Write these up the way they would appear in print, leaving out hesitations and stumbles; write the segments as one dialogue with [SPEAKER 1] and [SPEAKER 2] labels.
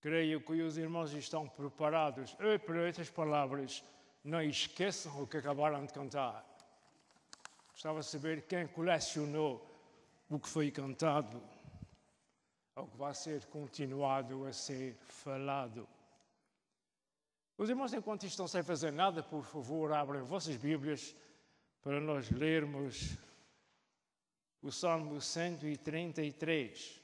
[SPEAKER 1] Creio que os irmãos estão preparados. Para estas palavras, não esqueçam o que acabaram de cantar. Gostava de saber quem colecionou o que foi cantado, ou que vai ser continuado a ser falado. Os irmãos, enquanto estão sem fazer nada, por favor, abrem vossas Bíblias para nós lermos o Salmo 133.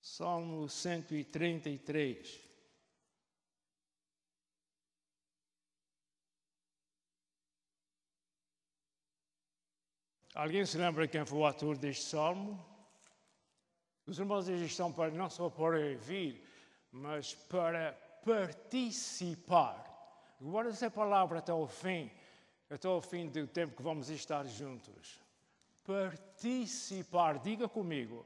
[SPEAKER 1] Salmo 133. Alguém se lembra quem foi o autor deste salmo? Os irmãos estão para, não só para ouvir, mas para participar. Guarda essa palavra até ao fim do tempo que vamos estar juntos. Participar, diga comigo.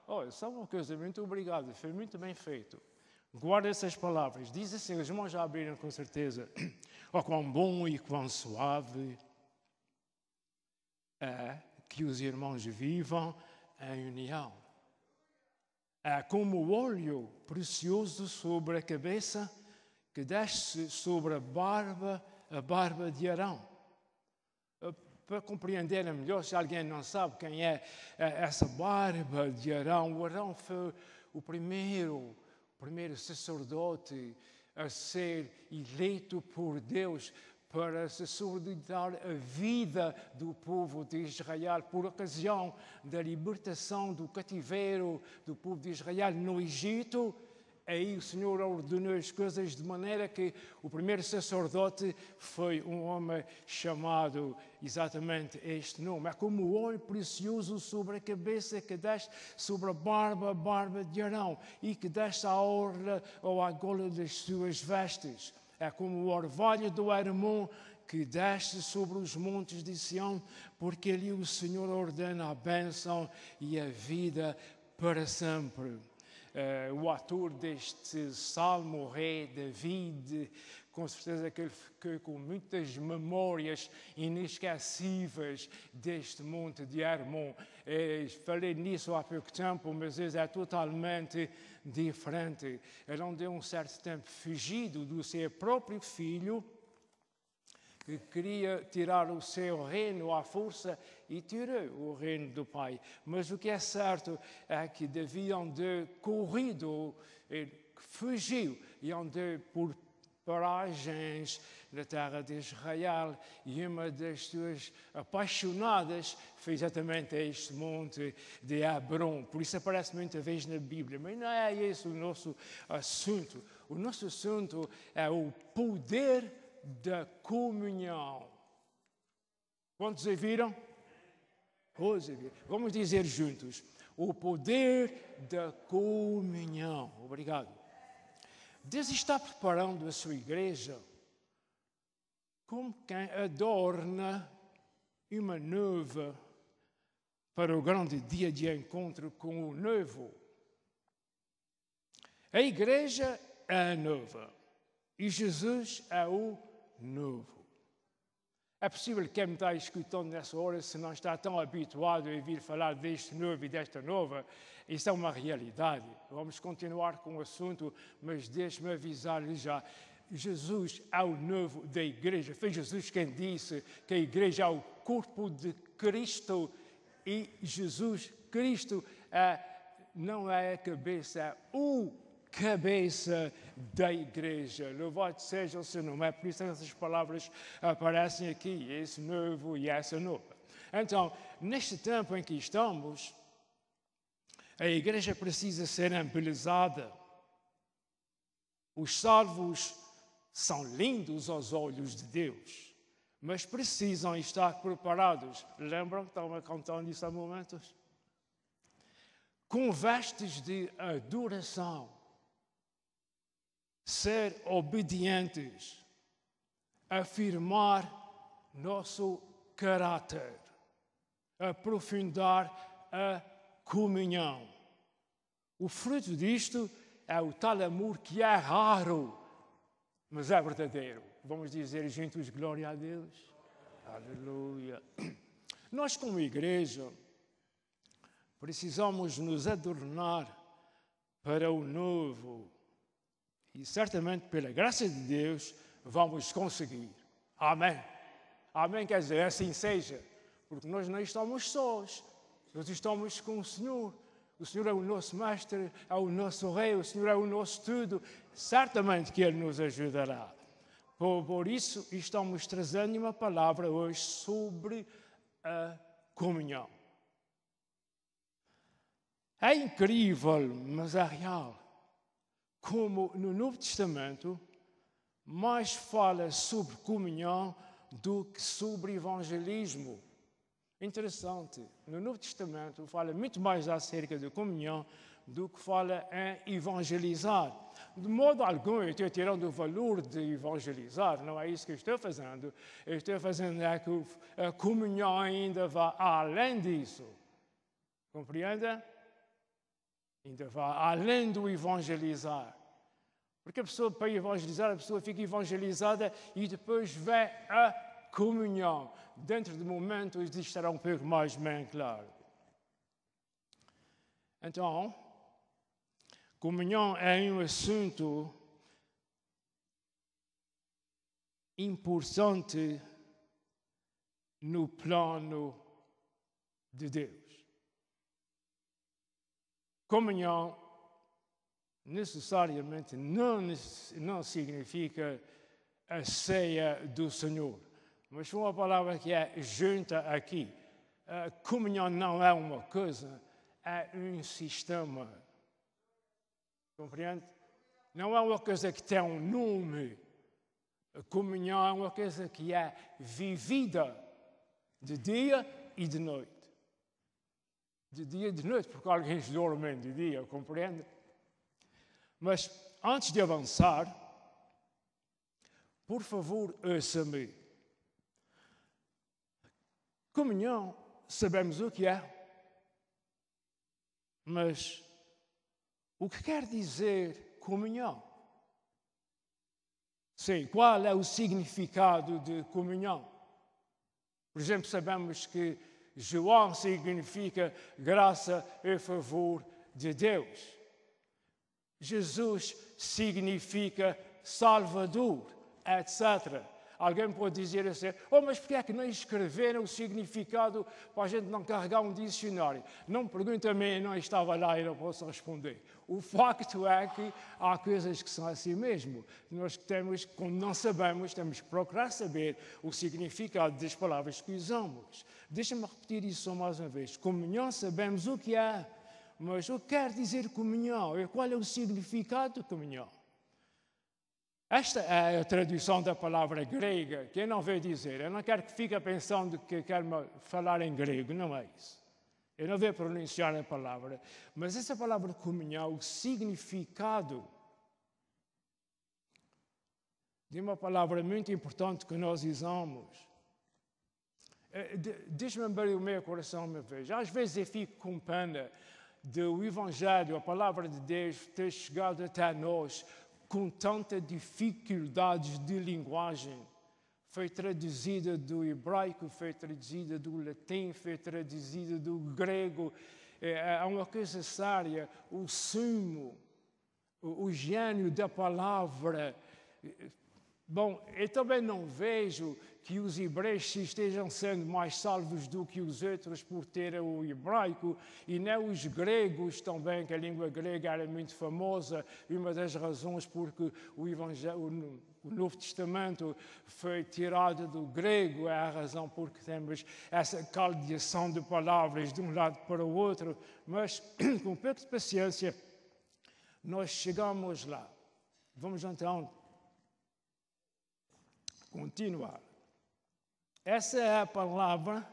[SPEAKER 1] Olha, só uma coisa, muito obrigado, foi muito bem feito. Guarda essas palavras. Diz assim, os irmãos já abriram com certeza. Oh, quão bom e quão suave é que os irmãos vivam em união. É como o óleo precioso sobre a cabeça que desce sobre a barba de Arão. Para compreender melhor, se alguém não sabe quem é essa barba de Arão, o Arão foi o primeiro sacerdote a ser eleito por Deus para se solidar a vida do povo de Israel por ocasião da libertação do cativeiro do povo de Israel no Egito. Aí o Senhor ordenou as coisas de maneira que o primeiro sacerdote foi um homem chamado exatamente este nome. É como o óleo precioso sobre a cabeça que desce sobre a barba de Arão e que desce à orla ou à gola das suas vestes. É como o orvalho do Hermon que desce sobre os montes de Sião, porque ali o Senhor ordena a bênção e a vida para sempre. O autor deste salmo, o rei David, com certeza que ele ficou com muitas memórias inesquecíveis deste monte de Hermon. Falei nisso há pouco tempo, mas é totalmente diferente. Ele andou um certo tempo fugido do seu próprio filho, que queria tirar o seu reino à força e tirou o reino do pai. Mas o que é certo é que Davi andou corrido, fugiu e andou por paragens da terra de Israel, e uma das suas apaixonadas foi exatamente este monte de Hebron. Por isso aparece muita vez na Bíblia, mas não é esse o nosso assunto. O nosso assunto é o poder da comunhão. Quantos ouviram? Vamos dizer juntos: o poder da comunhão. Obrigado. Deus está preparando a sua igreja como quem adorna uma noiva para o grande dia de encontro com o noivo. A igreja é a noiva e Jesus é o noivo. É possível que quem me está escutando nessa hora, se não está tão habituado a ouvir falar deste noivo e desta noiva, isso é uma realidade. Vamos continuar com o assunto, mas deixe-me avisar-lhe já. Jesus é o noivo da igreja. Foi Jesus quem disse que a igreja é o corpo de Cristo e Jesus Cristo não é a cabeça, é o cabeça da igreja. Louvado seja o seu nome. É por isso que essas palavras aparecem aqui, esse noivo e essa noiva. Então, neste tempo em que estamos, a igreja precisa ser embelezada. Os salvos são lindos aos olhos de Deus, mas precisam estar preparados. Lembram que estava cantando isso há momentos? Com vestes de adoração. Ser obedientes, afirmar nosso caráter, aprofundar a comunhão. O fruto disto é o tal amor que é raro mas é verdadeiro. Vamos dizer juntos, glória a Deus. Aleluia. Nós, como igreja, precisamos nos adornar para o novo. E certamente, pela graça de Deus, vamos conseguir. Amém. Amém, quer dizer, assim seja. Porque nós não estamos sós. Nós estamos com o Senhor. O Senhor é o nosso mestre, é o nosso rei, o Senhor é o nosso tudo. Certamente que Ele nos ajudará. Por isso, estamos trazendo uma palavra hoje sobre a comunhão. É incrível, mas é real, como no Novo Testamento mais fala sobre comunhão do que sobre evangelismo. Interessante, no Novo Testamento fala muito mais acerca de comunhão do que fala em evangelizar. De modo algum, eu estou tirando o valor de evangelizar, não é isso que eu estou fazendo. Eu estou fazendo é que a comunhão ainda vai além disso. Compreende? Ainda vai além do evangelizar. Porque a pessoa, para evangelizar, a pessoa fica evangelizada e depois vê a comunhão. Dentro de momentos isto estará um pouco mais bem claro. Então, comunhão é um assunto importante no plano de Deus. Comunhão necessariamente não significa a ceia do Senhor. Mas foi uma palavra que é junta aqui. A comunhão não é uma coisa, é um sistema. Compreende? Não é uma coisa que tem um nome. A comunhão é uma coisa que é vivida de dia e de noite. De dia e de noite, porque alguns dormem de dia, compreende? Mas antes de avançar, por favor, ouça-me. Comunhão, sabemos o que é, mas o que quer dizer comunhão? Sim, qual é o significado de comunhão? Por exemplo, sabemos que João significa graça e favor de Deus. Jesus significa Salvador, etc. Alguém pode dizer assim, mas porquê é que não escreveram o significado para a gente não carregar um dicionário? Não pergunta a mim, não estava lá e não posso responder. O facto é que há coisas que são assim mesmo. Nós temos, quando não sabemos, temos que procurar saber o significado das palavras que usamos. Deixa-me repetir isso mais uma vez. Comunhão, sabemos o que é, mas o que quer dizer comunhão? E qual é o significado de comunhão? Esta é a tradução da palavra grega, que eu não vou dizer. Eu não quero que fique pensando que quero falar em grego, não é isso. Eu não vou pronunciar a palavra. Mas essa palavra comunhão, o significado de uma palavra muito importante que nós usamos. Deixa-me abrir o meu coração uma vez. Às vezes eu fico com pena do Evangelho, a palavra de Deus, ter chegado até nós com tanta dificuldade de linguagem. Foi traduzida do hebraico, foi traduzida do latim, foi traduzida do grego. É uma coisa séria. O sumo, o gênio da palavra. Bom, eu também não vejo que os hebreus estejam sendo mais salvos do que os outros por terem o hebraico, e nem os gregos também, que a língua grega era muito famosa, e uma das razões porque o Novo Testamento foi tirado do grego é a razão porque temos essa caldeação de palavras de um lado para o outro, mas com um pouco de paciência nós chegamos lá. Vamos então continuar. Essa é a palavra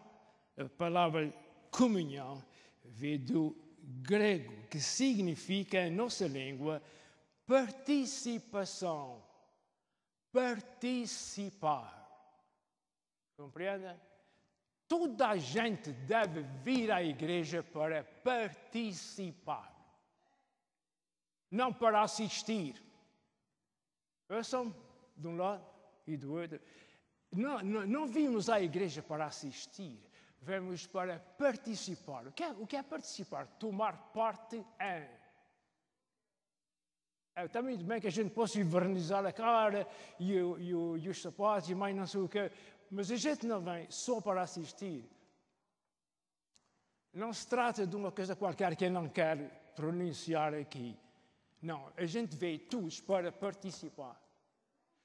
[SPEAKER 1] comunhão, vem do grego, que significa, em nossa língua, participação. Participar. Compreende? Toda a gente deve vir à igreja para participar. Não para assistir. Ouçam? de um lado e do outro. Não vimos à igreja para assistir, vemos para participar. O que é participar? Tomar parte em. Está muito bem que a gente possa invernizar a cara e os sapatos e mais não sei o quê, mas a gente não vem só para assistir. Não se trata de uma coisa qualquer que eu não quero pronunciar aqui. Não, a gente veio todos para participar.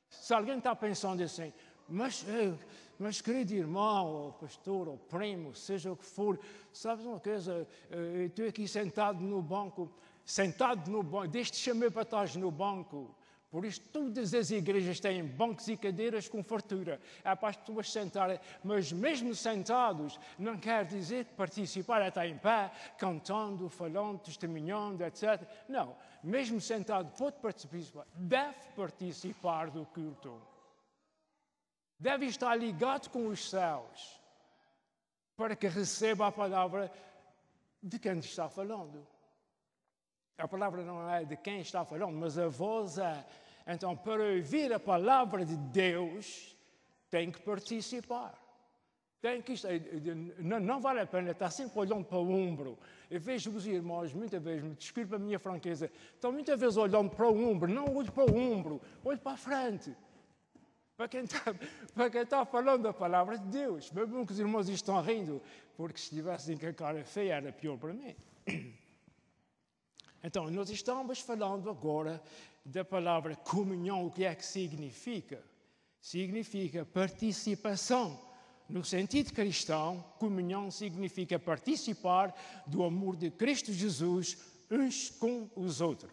[SPEAKER 1] Se alguém está pensando assim, mas querido irmão, ou pastor, ou primo, seja o que for, sabes uma coisa, eu estou aqui sentado no banco, deixe-te chamar para trás no banco. Por isso, todas as igrejas têm bancos e cadeiras com fartura. É para as pessoas sentarem, mas mesmo sentados, não quer dizer que participar é estar em pé, cantando, falando, testemunhando, etc. Não, mesmo sentado pode participar, deve participar do culto. Deve estar ligado com os céus, para que receba a palavra de quem está falando. A palavra não é de quem está falando, mas a voz é. Então, para ouvir a palavra de Deus, tem que participar. Não vale a pena estar sempre olhando para o ombro. Eu vejo os irmãos, muitas vezes, me desculpe a minha franqueza, estão muitas vezes olhando para o ombro. Não olhe para o ombro, olhe para a frente. Para quem está falando a palavra de Deus. Mesmo que os irmãos estão rindo, porque se tivessem com a cara feia, era pior para mim. Então, nós estamos falando agora da palavra comunhão. O que é que significa? Significa participação. No sentido cristão, comunhão significa participar do amor de Cristo Jesus uns com os outros.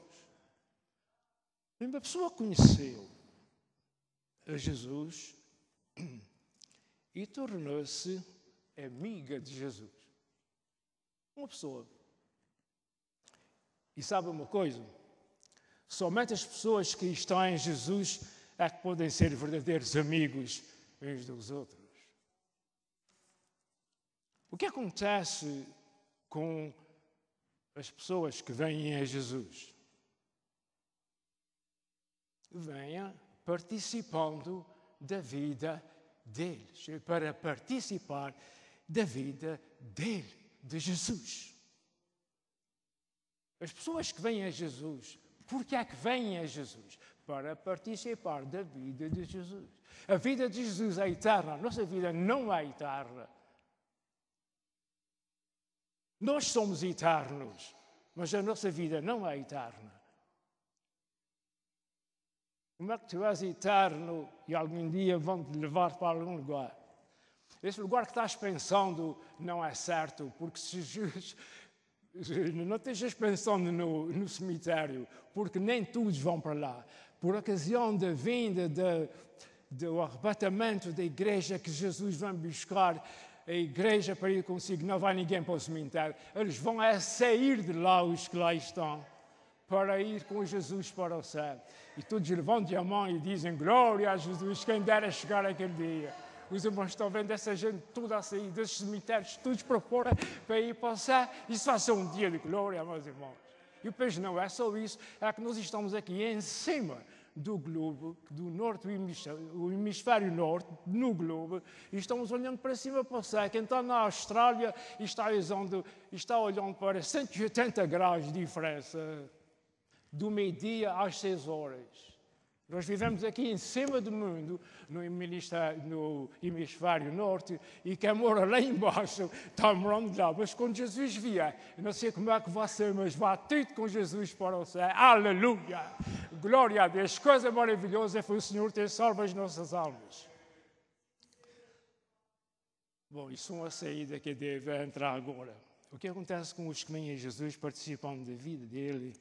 [SPEAKER 1] Uma pessoa conheceu a Jesus e tornou-se amiga de Jesus. Uma pessoa. E sabe uma coisa? Somente as pessoas que estão em Jesus é que podem ser verdadeiros amigos uns dos outros. O que acontece com as pessoas que vêm a Jesus? Venham participando da vida deles, para participar da vida dele, de Jesus. As pessoas que vêm a Jesus, por que é que vêm a Jesus? Para participar da vida de Jesus. A vida de Jesus é eterna, a nossa vida não é eterna. Nós somos eternos, mas a nossa vida não é eterna. Como é que tu és eterno e algum dia vão-te levar para algum lugar? Esse lugar que estás pensando não é certo, porque se Jesus... Não estejas pensando no cemitério, porque nem todos vão para lá. Por ocasião da vinda do arrebatamento da igreja que Jesus vai buscar, a igreja para ir consigo, não vai ninguém para o cemitério. Eles vão sair de lá, os que lá estão, para ir com Jesus para o céu. E todos levantam a mão e dizem, glória a Jesus, quem dera chegar aquele dia. Os irmãos estão vendo essa gente toda a sair desses cemitérios, todos para fora, para ir para o céu. Isso vai ser um dia de glória, meus irmãos. E depois não é só isso, é que nós estamos aqui em cima do globo, do norte, o hemisfério norte, no globo, e estamos olhando para cima para o céu. Quem está na Austrália está olhando para 180 graus de diferença, do meio-dia às 6 horas. Nós vivemos aqui em cima do mundo, no hemisfério norte, e quem mora lá embaixo está morando lá. Mas quando Jesus vier, eu não sei como é que vai ser, mas vai tudo com Jesus para o céu. Aleluia! Glória a Deus! Coisa maravilhosa foi o Senhor ter salvo as nossas almas. Bom, isso é uma saída que deve entrar agora. O que acontece com os que vêm a Jesus participando da vida dele?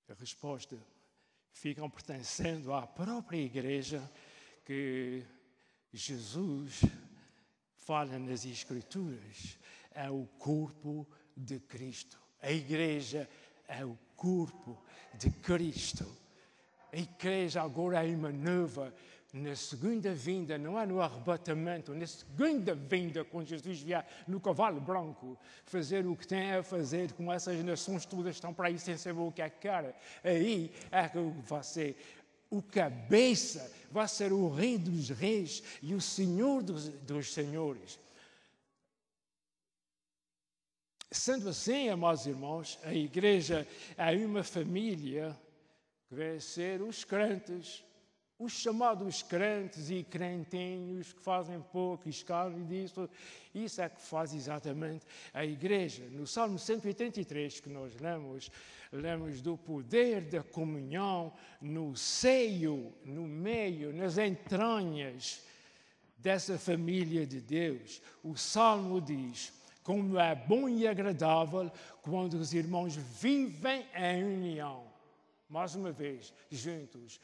[SPEAKER 1] A resposta: ficam pertencendo à própria igreja que Jesus fala nas Escrituras. É o corpo de Cristo. A igreja é o corpo de Cristo. A igreja agora é uma nova. Na segunda vinda, não é no arrebatamento, na segunda vinda, quando Jesus vier no cavalo branco, fazer o que tem a fazer, como essas nações todas estão para aí sem saber o que é que querem. Aí é que vai ser o cabeça, vai ser o Rei dos Reis e o Senhor dos Senhores. Sendo assim, amados irmãos, a igreja é uma família que vai ser os crentes, os chamados crentes e crentinhos que fazem pouco e escalem disso. Isso é que faz exatamente a igreja. No Salmo 183 que nós lemos do poder da comunhão no seio, no meio, nas entranhas dessa família de Deus. O Salmo diz: como é bom e agradável quando os irmãos vivem em união. Mais uma vez, juntos.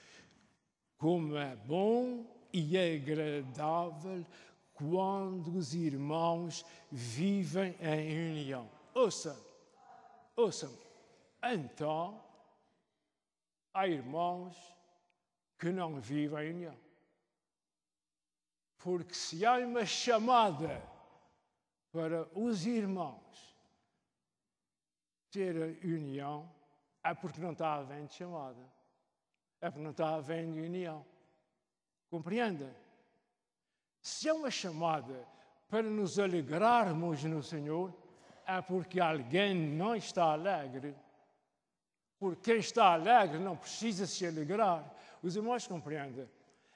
[SPEAKER 1] Como é bom e agradável quando os irmãos vivem em união. Ouçam. Então, há irmãos que não vivem em união. Porque se há uma chamada para os irmãos ter união, é porque não está havendo chamada. É porque não está havendo união. Compreendem? Se é uma chamada para nos alegrarmos no Senhor, é porque alguém não está alegre. Porque quem está alegre não precisa se alegrar. Os irmãos compreendem?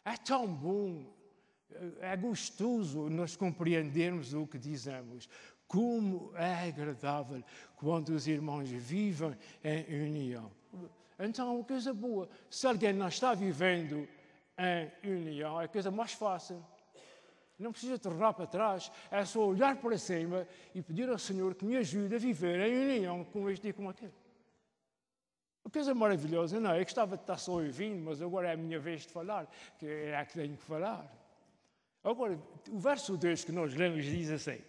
[SPEAKER 1] É tão bom, é gostoso nós compreendermos o que dizemos. Como é agradável quando os irmãos vivem em união. Então, é uma coisa boa. Se alguém não está vivendo em união, é a coisa mais fácil. Não precisa tornar para trás. É só olhar para cima e pedir ao Senhor que me ajude a viver em união com este e com aquele. A coisa maravilhosa, não, eu gostava de estar só ouvindo, mas agora é a minha vez de falar, que é a que tenho que falar. Agora, o verso 2 que nós lemos diz assim: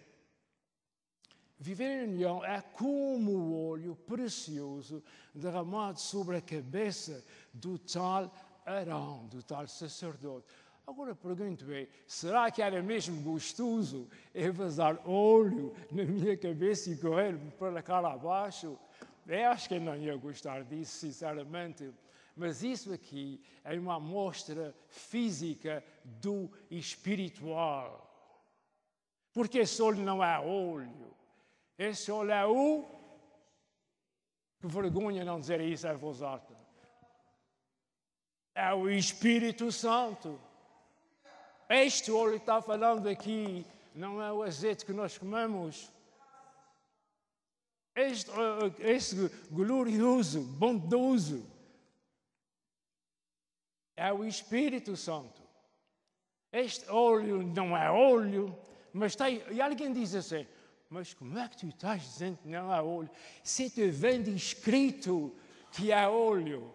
[SPEAKER 1] viver em união é como o óleo precioso derramado sobre a cabeça do tal Arão, do tal sacerdote. Agora pergunto bem, será que era mesmo gostoso eu vazar óleo na minha cabeça e correr para cá abaixo? Eu acho que eu não ia gostar disso, sinceramente. Mas isso aqui é uma amostra física do espiritual. Porque esse óleo não é óleo. Esse óleo é o... Que vergonha não dizer isso em voz alta. É o Espírito Santo. Este óleo que está falando aqui não é o azeite que nós comemos. Este glorioso, bondoso, é o Espírito Santo. Este óleo não é óleo, mas está aí. E alguém diz assim: mas como é que tu estás dizendo que não é óleo? Se te vem escrito que é óleo.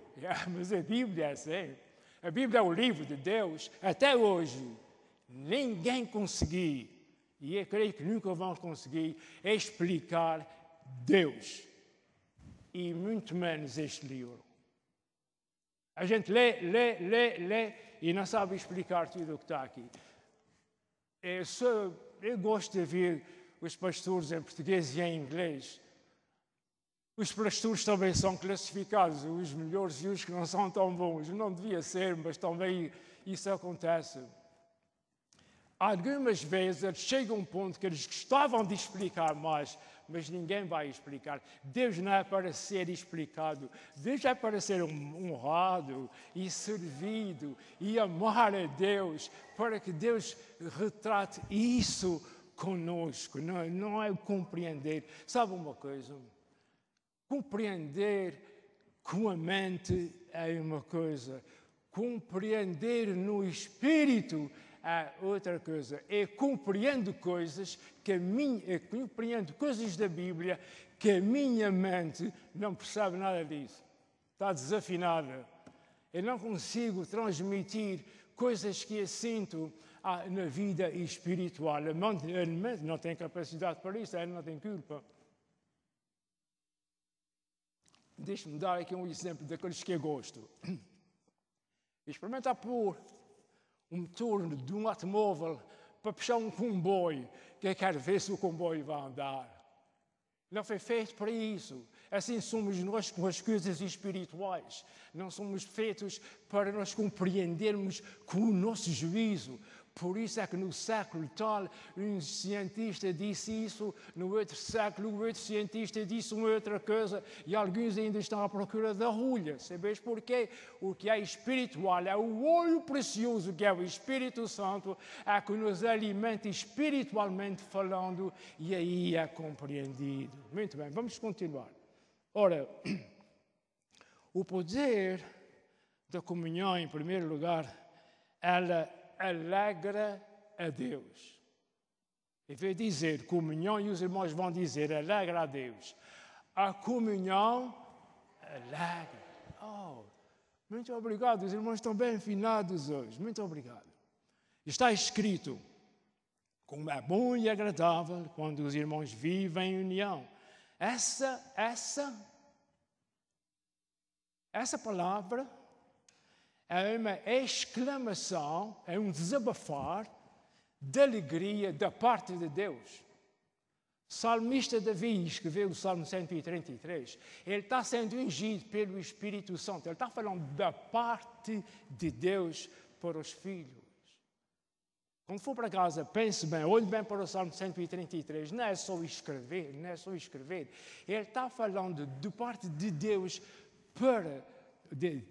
[SPEAKER 1] Mas a Bíblia é assim. A Bíblia é o livro de Deus. Até hoje, ninguém conseguiu, e eu creio que nunca vão conseguir, explicar Deus. E muito menos este livro. A gente lê e não sabe explicar tudo o que está aqui. Eu gosto de ouvir os pastores em português e em inglês. Os pastores também são classificados, os melhores e os que não são tão bons. Não devia ser, mas também isso acontece. Algumas vezes chega um ponto que eles gostavam de explicar mais, mas ninguém vai explicar. Deus não é para ser explicado. Deus é para ser honrado e servido e amar a Deus, para que Deus retrate isso conosco. Não é compreender. Sabe uma coisa? Compreender com a mente é uma coisa. Compreender no espírito é outra coisa. Eu compreendo coisas compreendo coisas da Bíblia que a minha mente não percebe nada disso. Está desafinada. Eu não consigo transmitir coisas que eu sinto na vida espiritual. A mente não tem capacidade para isso, ela não tem culpa. Deixe-me dar aqui um exemplo daqueles que eu gosto. Experimenta pôr um motor de um automóvel para puxar um comboio, que eu quero ver se o comboio vai andar. Não foi feito para isso. Assim somos nós com as coisas espirituais. Não somos feitos para nós compreendermos com o nosso juízo. Por isso é que no século tal, um cientista disse isso, no outro século, o outro cientista disse uma outra coisa, e alguns ainda estão à procura da rolha. Sabeis porquê? O que é espiritual é o óleo precioso, que é o Espírito Santo, é que nos alimenta espiritualmente falando, e aí é compreendido. Muito bem, vamos continuar. Ora, o poder da comunhão, em primeiro lugar, ela alegra a Deus. Em vez de dizer comunhão, e os irmãos vão dizer alegra a Deus. A comunhão alegra. Oh, muito obrigado, os irmãos estão bem afinados hoje. Muito obrigado. Está escrito, como é bom e agradável quando os irmãos vivem em união. Essa palavra é uma exclamação, é um desabafar de alegria da parte de Deus. O salmista Davi escreveu o Salmo 133. Ele está sendo ungido pelo Espírito Santo. Ele está falando da parte de Deus para os filhos. Quando for para casa, pense bem, olhe bem para o Salmo 133. Não é só escrever, não é só escrever. Ele está falando de parte de Deus para...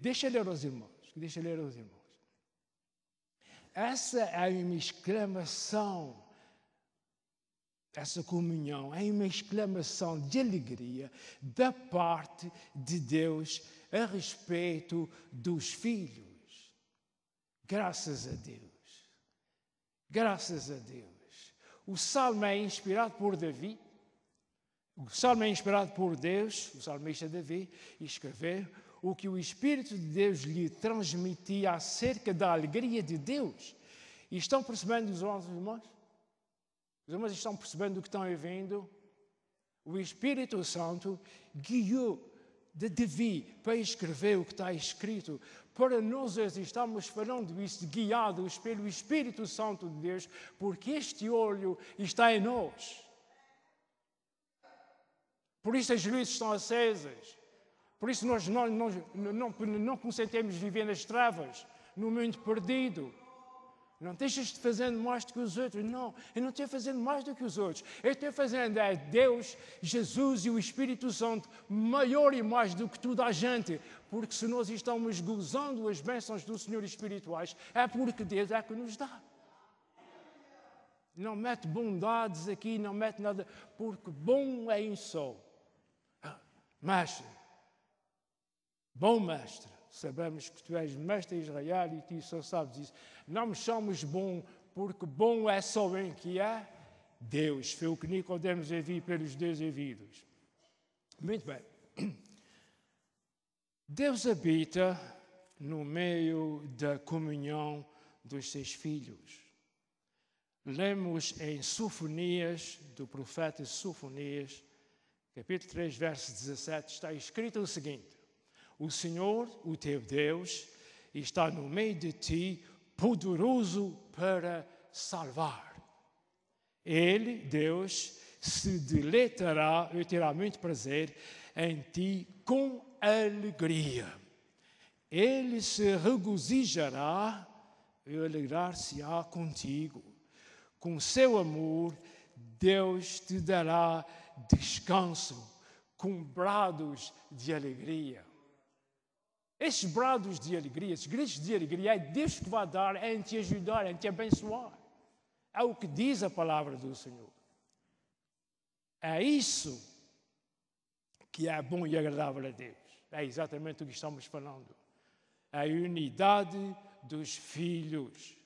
[SPEAKER 1] Deixa ler aos irmãos. Deixa ler aos irmãos. Essa é uma exclamação, essa comunhão é uma exclamação de alegria da parte de Deus a respeito dos filhos. Graças a Deus. Graças a Deus. O Salmo é inspirado por Davi. O Salmo é inspirado por Deus, o salmista Davi, escreveu o que o Espírito de Deus lhe transmitia acerca da alegria de Deus. E estão percebendo os irmãos? Os irmãos estão percebendo o que estão ouvindo? O Espírito Santo guiou de Davi para escrever o que está escrito. Para nós estamos falando isso, guiados pelo Espírito Santo de Deus, porque este olho está em nós. Por isso as luzes estão acesas. Por isso nós não consentemos viver nas trevas, no mundo perdido. Não deixas de fazer mais do que os outros. Não, eu não estou fazendo mais do que os outros. Eu estou fazendo é Deus, Jesus e o Espírito Santo maior e mais do que toda a gente. Porque se nós estamos gozando as bênçãos do Senhor espirituais, é porque Deus é que nos dá. Não mete bondades aqui, não mete nada, porque bom é um só. Mestre, bom mestre, sabemos que tu és mestre de Israel e tu só sabes isso. Não me chames bom, porque bom é só em que é Deus. Foi o que Nicodemos ouviu pelos dois ouvidos. Muito bem. Deus habita no meio da comunhão dos seus filhos. Lemos em Sofonias, do profeta Sofonias, capítulo 3, verso 17, está escrito o seguinte: o Senhor, o teu Deus, está no meio de ti, poderoso para salvar. Ele, Deus, se deleitará, e terá muito prazer em ti com alegria. Ele se regozijará e alegrar-se-á contigo. Com seu amor, Deus te dará descanso com brados de alegria. Esses brados de alegria, esses gritos de alegria, é Deus que vai dar, em te ajudar, em te abençoar. É o que diz a palavra do Senhor. É isso que é bom e agradável a Deus. É exatamente o que estamos falando. A unidade dos filhos.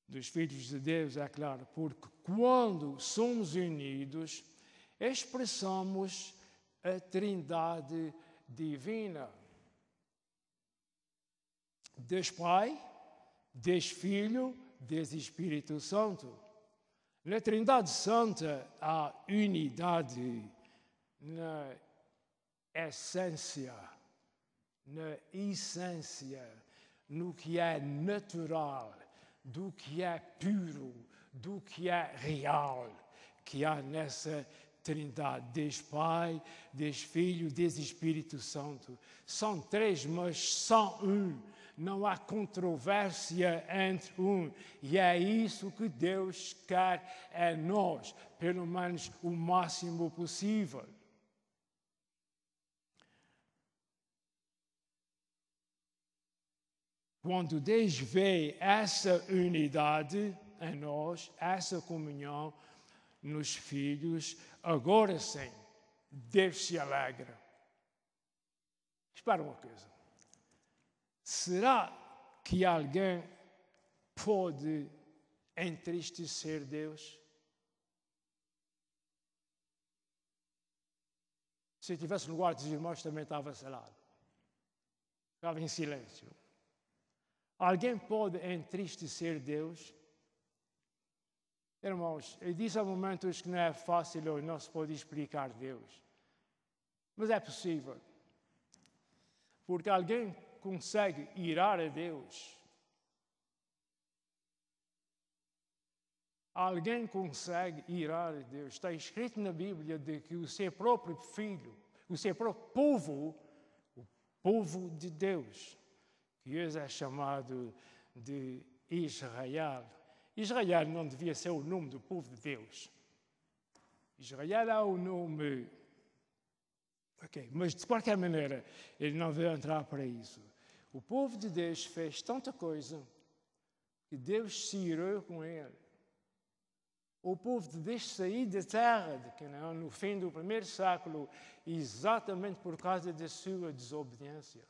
[SPEAKER 1] Dos filhos de Deus, é claro, porque quando somos unidos, expressamos a Trindade divina. Deus Pai, Deus Filho, Deus Espírito Santo. Na Trindade Santa há unidade na essência, no que é natural, do que é puro, do que é real, que há nessa Trindade, Deus Pai, Deus Filho, Deus Espírito Santo. São três, mas são um. Não há controvérsia entre um. E é isso que Deus quer em nós, pelo menos o máximo possível. Quando Deus vê essa unidade em nós, essa comunhão nos filhos, agora sim, Deus se alegra. Espera uma coisa. Será que alguém pode entristecer Deus? Se eu estivesse no lugar dos irmãos, também estava selado. Estava em silêncio. Alguém pode entristecer Deus? Irmãos, eu disse há momentos que não é fácil ou não se pode explicar Deus. Mas é possível. Porque alguém consegue irar a Deus. Alguém consegue irar a Deus. Está escrito na Bíblia de que o seu próprio filho, o seu próprio povo, o povo de Deus, que hoje é chamado de Israel. Israel não devia ser o nome do povo de Deus. Israel é o nome. Ok, mas de qualquer maneira, ele não veio entrar para isso. O povo de Deus fez tanta coisa que Deus se irou com ele. O povo de Deus saiu da terra de Canaã no fim do primeiro século, exatamente por causa da sua desobediência.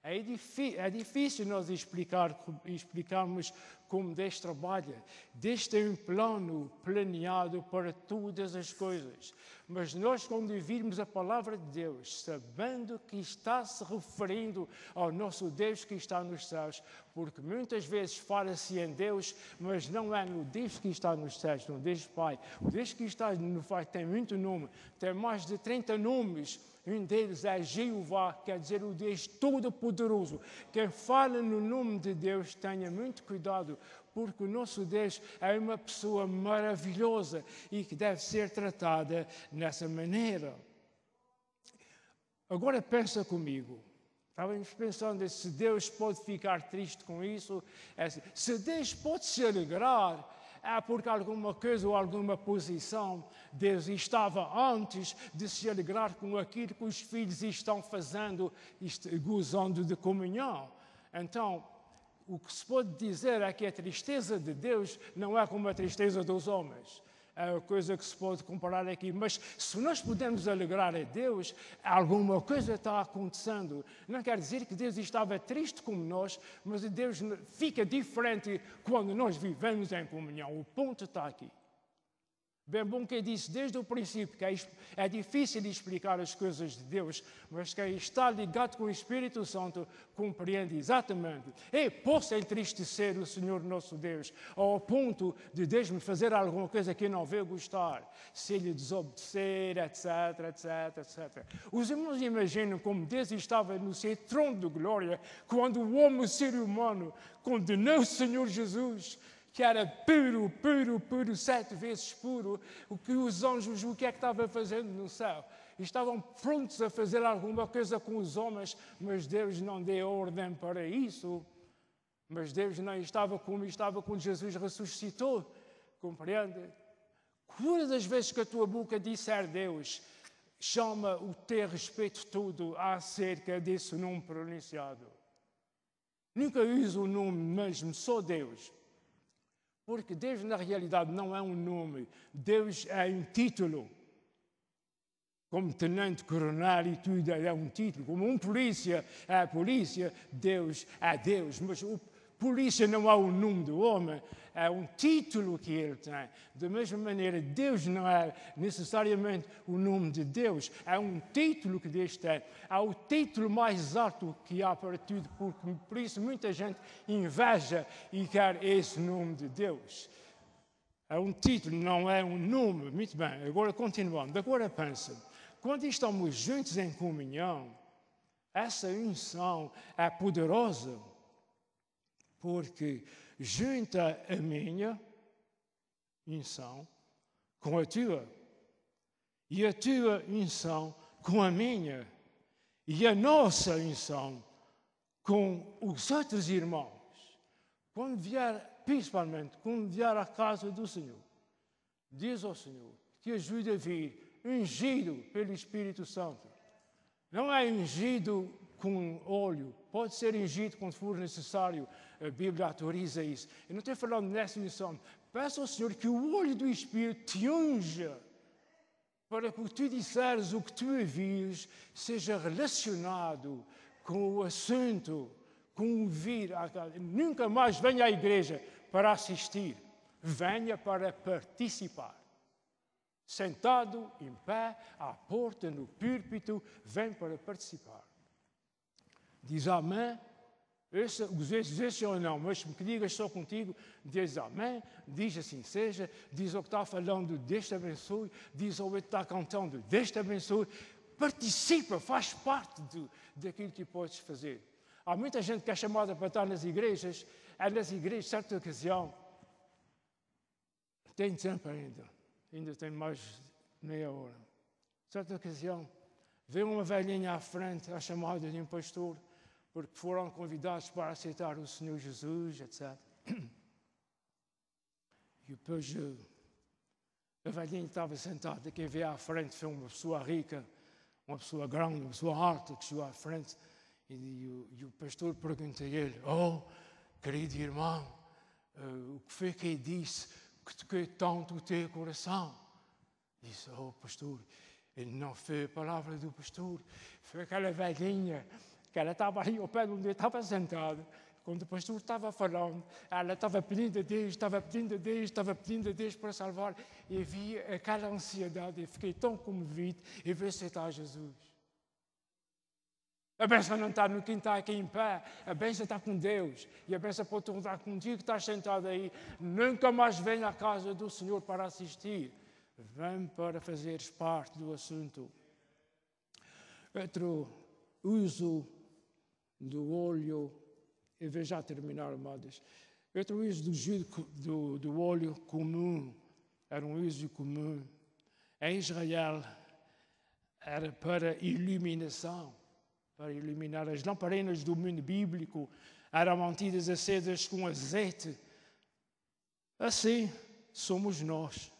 [SPEAKER 1] É difícil nós explicarmos como Deus trabalha. Deus tem um plano planeado para todas as coisas. Mas nós, quando ouvirmos a palavra de Deus, sabendo que está se referindo ao nosso Deus que está nos céus, porque muitas vezes fala-se em Deus, mas não é no Deus que está nos céus, no Deus Pai. O Deus que está no Pai tem muito nome, tem mais de 30 nomes. Um deles é Jeová, quer dizer o Deus Todo-Poderoso. Quem fala no nome de Deus, tenha muito cuidado, porque o nosso Deus é uma pessoa maravilhosa e que deve ser tratada nessa maneira. Agora pensa comigo. Estávamos pensando se Deus pode ficar triste com isso. Se Deus pode se alegrar, é porque alguma coisa ou alguma posição Deus estava antes de se alegrar com aquilo que os filhos estão fazendo, gozando de comunhão. Então, o que se pode dizer é que a tristeza de Deus não é como a tristeza dos homens. É a coisa que se pode comparar aqui. Mas se nós podemos alegrar a Deus, alguma coisa está acontecendo. Não quer dizer que Deus estava triste como nós, mas Deus fica diferente quando nós vivemos em comunhão. O ponto está aqui. Bem bom que eu disse desde o princípio que é difícil explicar as coisas de Deus, mas quem está ligado com o Espírito Santo compreende exatamente. Eu posso entristecer o Senhor nosso Deus ao ponto de Deus me fazer alguma coisa que eu não vou gostar, se Ele desobedecer, etc, etc, etc. Os irmãos imaginam como Deus estava no seu trono de glória quando o homem, o ser humano, condenou o Senhor Jesus, que era puro, puro, puro, 7 vezes puro, o que os anjos, o que é que estavam fazendo no céu? Estavam prontos a fazer alguma coisa com os homens, mas Deus não deu ordem para isso. Mas Deus não estava como estava quando Jesus ressuscitou. Compreende? Quantas das vezes que a tua boca disser Deus, chama o teu respeito todo acerca desse nome pronunciado. Nunca usa o nome mesmo, só Deus. Porque Deus, na realidade, não é um nome. Deus é um título. Como tenente coronel e tudo é um título. Como um polícia é a polícia, Deus é Deus. Mas o polícia não é o nome do homem, é um título que ele tem. Da mesma maneira, Deus não é necessariamente o nome de Deus, é um título que Deus tem. É o título mais alto que há para tudo, porque por isso muita gente inveja e quer esse nome de Deus. É um título, não é um nome. Muito bem, agora continuando. Agora pensa, quando estamos juntos em comunhão, essa unção é poderosa, porque junta a minha unção com a tua. e a tua unção com a minha e a nossa unção com os outros irmãos. Quando vier, principalmente, quando vier à casa do Senhor, diz ao Senhor, te ajude a vir ungido pelo Espírito Santo. Não é ungido com óleo, pode ser ungido quando for necessário, a Bíblia autoriza isso. Eu não estou falando nessa unção. Peço ao Senhor que o óleo do Espírito te unja, para que tu disseres o que tu ouvis seja relacionado com o assunto, com o vir. Nunca mais venha à igreja para assistir, venha para participar. Sentado, em pé, à porta, no púlpito, vem para participar. Diz amém. Os vezes ou não, mas que digas só contigo, diz amém, diz assim seja, diz o que está falando, Deus te abençoe, diz o que está cantando, Deus te abençoe. Participa, faz parte daquilo que podes fazer. Há muita gente que é chamada para estar nas igrejas, certa ocasião, tem tempo ainda tem mais meia hora. Certa ocasião, veio uma velhinha à frente, à chamada de um pastor, porque foram convidados para aceitar o Senhor Jesus, etc. E depois a velhinha estava sentada, quem veio à frente foi uma pessoa rica, uma pessoa grande, uma pessoa alta que chegou à frente, e o pastor pergunta a ele, querido irmão, o que foi que ele disse que toquei tanto o teu coração? Disse, pastor, ele não foi a palavra do pastor, foi aquela velhinha, que ela estava ali ao pé de onde eu estava sentado, quando o pastor estava falando, ela estava pedindo a Deus, estava pedindo a Deus para salvar, e havia aquela ansiedade, eu fiquei tão comovido em ver aceitar Jesus. A bênção não está no quem está aqui em pé, a bênção está com Deus, e a bênção pode estar contigo que estás sentado aí. Nunca mais venha à casa do Senhor para assistir, vem para fazeres parte do assunto. Outro uso do óleo, eu vou já terminar, amados. Outro uso do óleo comum, era um uso comum. Em Israel, era para iluminação, para iluminar. As lamparinas do mundo bíblico eram mantidas acesas com azeite. Assim somos nós.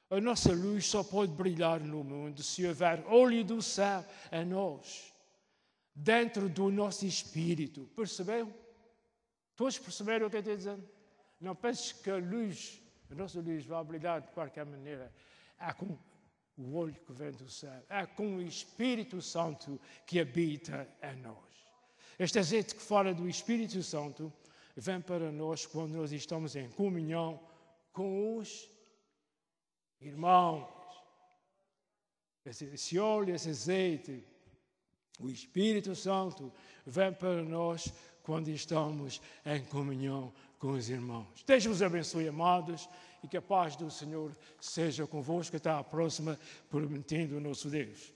[SPEAKER 1] A nossa luz só pode brilhar no mundo se houver óleo do céu em nós, dentro do nosso espírito. Percebeu? Todos perceberam o que eu estou dizendo? Não penses que a nossa luz vai brilhar de qualquer maneira. É com o óleo que vem do céu. É com o Espírito Santo que habita em nós. Este azeite que fala do Espírito Santo vem para nós quando nós estamos em comunhão com os irmãos. Esse óleo, esse azeite, o Espírito Santo vem para nós quando estamos em comunhão com os irmãos. Deus vos abençoe, amados, e que a paz do Senhor seja convosco. Até à próxima, permitindo o nosso Deus.